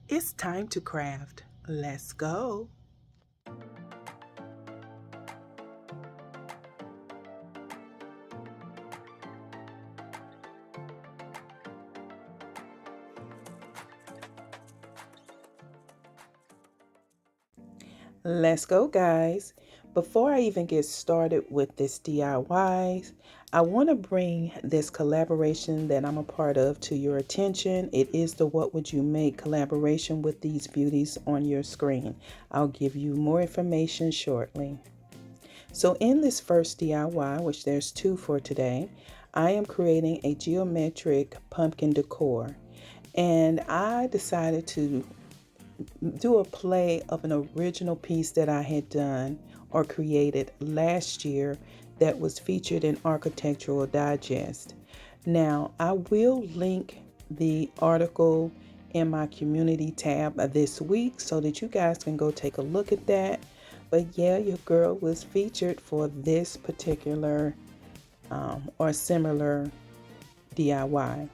It's time to craft. Let's go. Let's go, guys. Before I even get started with this DIYs, I want to bring this collaboration that I'm a part of to your attention. It is the What Would You Make collaboration with these beauties on your screen. I'll give you more information shortly. So in this first DIY, which there's two for today, I am creating a geometric pumpkin decor. And I decided to do a play of an original piece that I had done or created last year that was featured in Architectural Digest. Now, I will link the article in my community tab this week so that you guys can go take a look at that. But yeah, your girl was featured for this particular or similar DIY.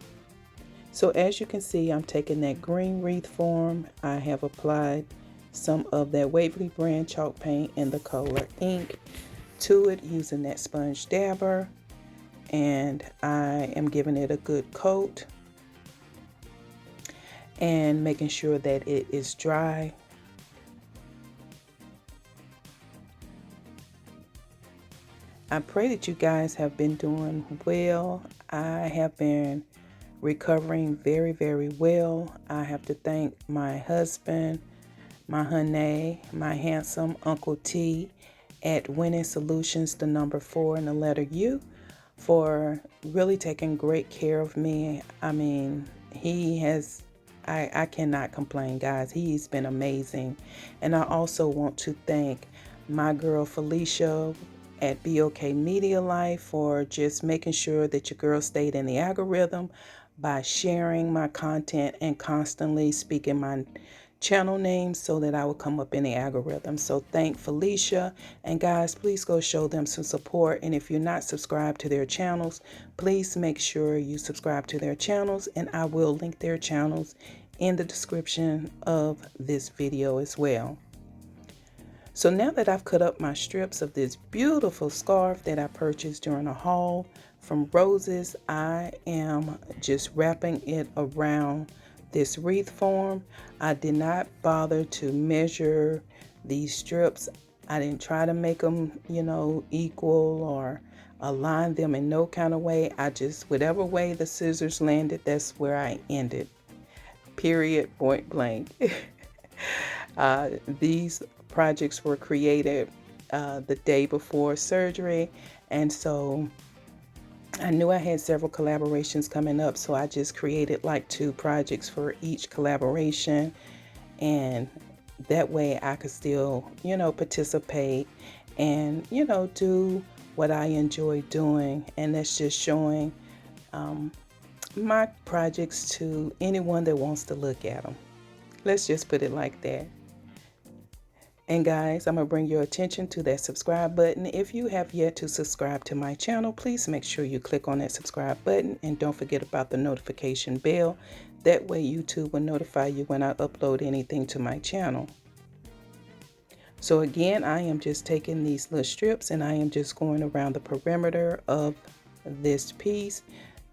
So as you can see, I'm taking that green wreath form. I have applied some of that Wwym brand chalk paint in the color ink to it using that sponge dabber. And I am giving it a good coat and making sure that it is dry. I pray that you guys have been doing well. I have been recovering very, very well. I have to thank my husband, my honey, my handsome Uncle T at Winning Solutions, the number 4 and the letter U, for really taking great care of me. I mean, he has, I cannot complain, guys. He's been amazing. And I also want to thank my girl Felicia at BOK Media Life for just making sure that your girl stayed in the algorithm by sharing my content and constantly speaking my channel name so that I would come up in the algorithm. So thank Felicia, and guys, please go show them some support. And if you're not subscribed to their channels, please make sure you subscribe to their channels, and I will link their channels in the description of this video as well. So now that I've cut up my strips of this beautiful scarf that I purchased during a haul from Roses, I am just wrapping it around this wreath form. I did not bother to measure these strips. I didn't try to make them, equal or align them in no kind of way. I just, whatever way the scissors landed, that's where I ended. Period, point blank. These projects were created the day before surgery, and so I knew I had several collaborations coming up, so I just created like 2 projects for each collaboration, and that way I could still, participate and, do what I enjoy doing. And that's just showing my projects to anyone that wants to look at them. Let's just put it like that. And guys, I'm going to bring your attention to that subscribe button. If you have yet to subscribe to my channel, please make sure you click on that subscribe button, and don't forget about the notification bell. That way YouTube will notify you when I upload anything to my channel. So again, I am just taking these little strips and I am just going around the perimeter of this piece.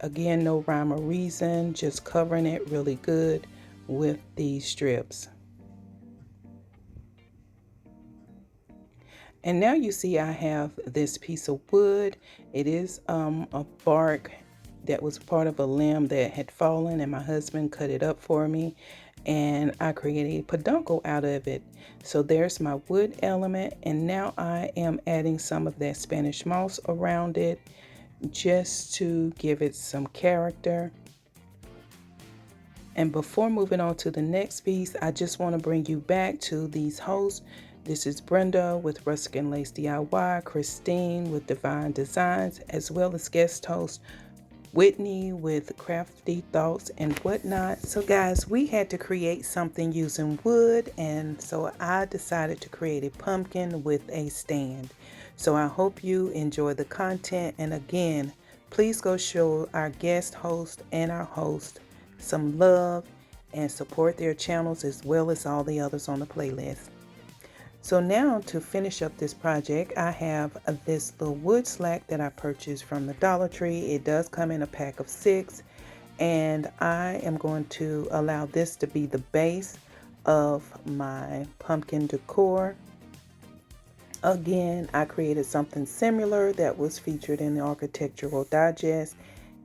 Again, no rhyme or reason, just covering it really good with these strips. And now you see I have this piece of wood. It is a bark that was part of a limb that had fallen, and my husband cut it up for me, and I created a peduncle out of it. So there's my wood element, and now I am adding some of that Spanish moss around it just to give it some character. And before moving on to the next piece, I just want to bring you back to these hosts. This is Brenda with Rustic and Lace DIY, Chrstine with Divine Designs, as well as guest host Whitney with Crafty Thoughts and Whatnot. So guys, we had to create something using wood, and so I decided to create a pumpkin with a stand. So I hope you enjoy the content, and again, please go show our guest host and our host some love and support their channels as well as all the others on the playlist. So now to finish up this project, I have this little wood slack that I purchased from the Dollar Tree. It does come in a pack of 6, and I am going to allow this to be the base of my pumpkin decor. Again, I created something similar that was featured in the Architectural Digest,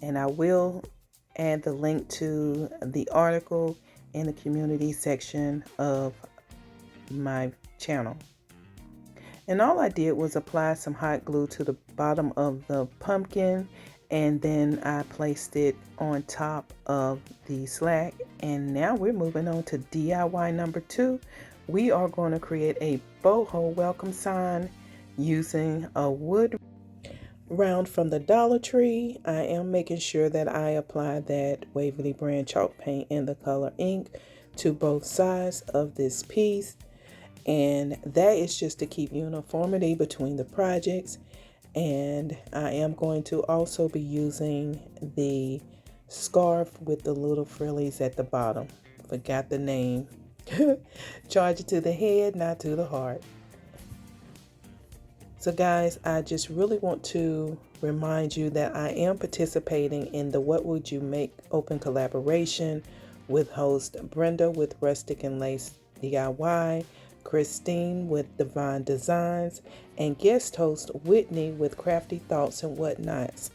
and I will add the link to the article in the community section of my channel. And all I did was apply some hot glue to the bottom of the pumpkin, and then I placed it on top of the slack. And now we're moving on to DIY number 2. We are going to create a boho welcome sign using a wood round from the Dollar Tree. I am making sure that I apply that Wwym brand chalk paint in the color ink to both sides of this piece, and that is just to keep uniformity between the projects. And I am going to also be using the scarf with the little frillies at the bottom. Forgot the name. Charge it to the head, not to the heart. So guys, I just really want to remind you that I am participating in the What Would You Make open collaboration with host Brenda with Rustic and Lace DIY, Chrstine with Divine Designs, and guest host Whitney with Crafty Thoughts and Whatnots.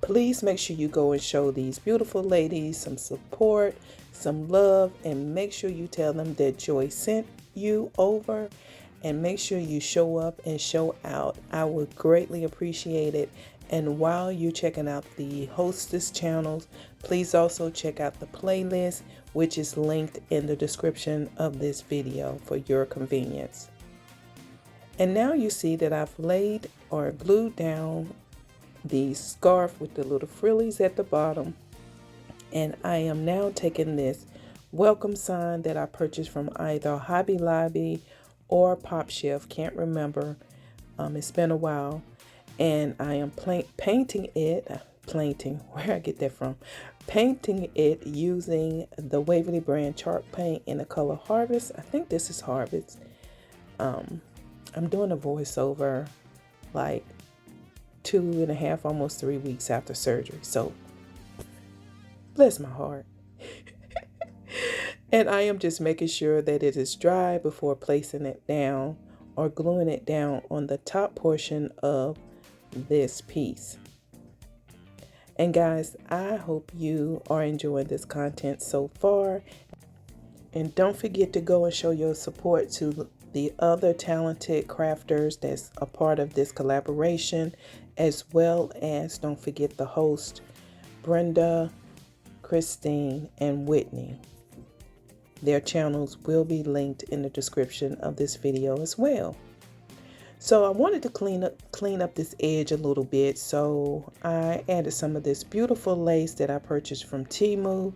Please make sure you go and show these beautiful ladies some support, some love, and make sure you tell them that Joy sent you over, and make sure you show up and show out. I would greatly appreciate it. And while you're checking out the hostess channels, please also check out the playlist, which is linked in the description of this video for your convenience. And now you see that I've laid or glued down the scarf with the little frillies at the bottom, and I am now taking this welcome sign that I purchased from either Hobby Lobby or Pop Shelf, can't remember, it's been a while, and I am painting it where I get that from, painting it using the Wwym brand chalk paint in the color Harvest. I think this is Harvest. I'm doing a voiceover like 2.5, almost 3 weeks after surgery. So bless my heart. And I am just making sure that it is dry before placing it down or gluing it down on the top portion of this piece. And guys, I hope you are enjoying this content so far. And don't forget to go and show your support to the other talented crafters that's a part of this collaboration, as well as don't forget the host, Brenda, Chrstine, and Whitney. Their channels will be linked in the description of this video as well. So I wanted to clean up this edge a little bit, so I added some of this beautiful lace that I purchased from Temu,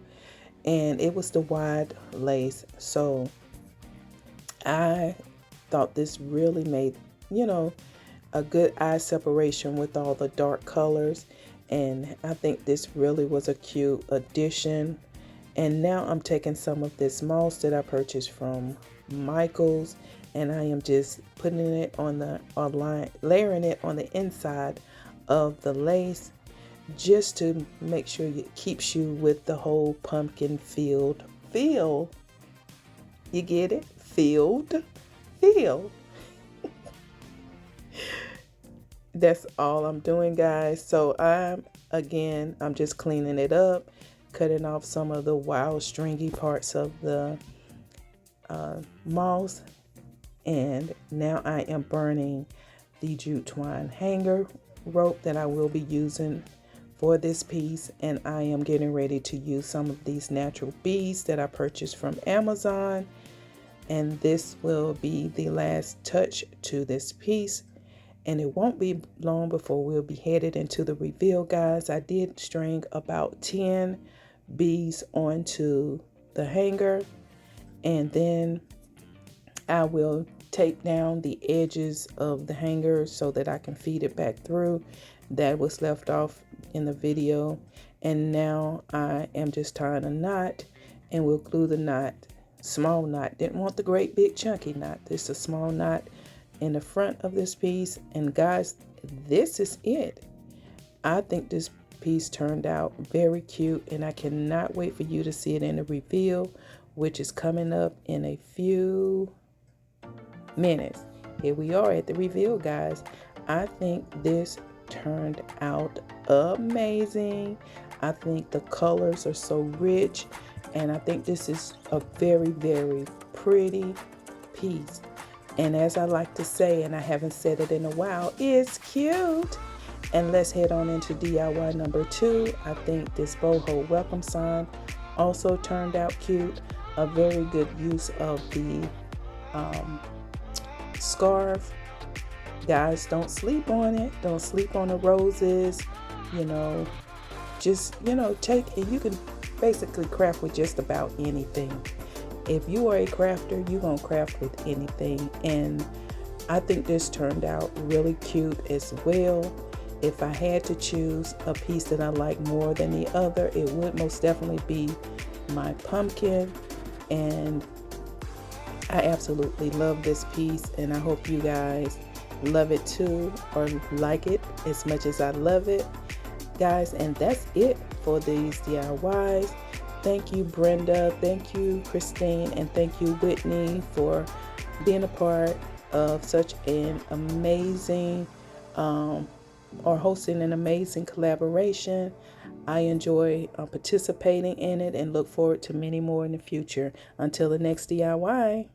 and it was the wide lace. So I thought this really made, a good eye separation with all the dark colors, and I think this really was a cute addition. And now I'm taking some of this moss that I purchased from Michael's, and I am just putting it on the layering it on the inside of the lace, just to make sure it keeps you with the whole pumpkin feel. You get it? Feel. That's all I'm doing, guys. So I'm just cleaning it up, cutting off some of the wild stringy parts of the moss, and now I am burning the jute twine hanger rope that I will be using for this piece, and I am getting ready to use some of these natural beads that I purchased from Amazon, and this will be the last touch to this piece. And it won't be long before we'll be headed into the reveal, guys. I did string about 10 beads onto the hanger, and then I will tape down the edges of the hanger so that I can feed it back through. That was left off in the video, and now I am just tying a knot and we'll glue the knot, small knot. Didn't want the great big chunky knot. This is a small knot in the front of this piece. And guys, this is it. I think this piece turned out very cute, and I cannot wait for you to see it in the reveal, which is coming up in a few minutes. Here we are at the reveal, guys. I think this turned out amazing. I think the colors are so rich, and I think this is a very, very pretty piece. And as I like to say, and I haven't said it in a while, it's cute. And let's head on into DIY number 2. I think this boho welcome sign also turned out cute. A very good use of the scarf. Guys, don't sleep on it. Don't sleep on the roses. You know, just, take it. You can basically craft with just about anything. If you are a crafter, you're going to craft with anything. And I think this turned out really cute as well. If I had to choose a piece that I like more than the other, it would most definitely be my pumpkin. And I absolutely love this piece, and I hope you guys love it too, or like it as much as I love it, guys. And that's it for these DIYs. Thank you, Brenda. Thank you, Chrstine, and thank you, Whitney, for being a part of such an amazing or hosting an amazing collaboration. I enjoy participating in it and look forward to many more in the future. Until the next DIY.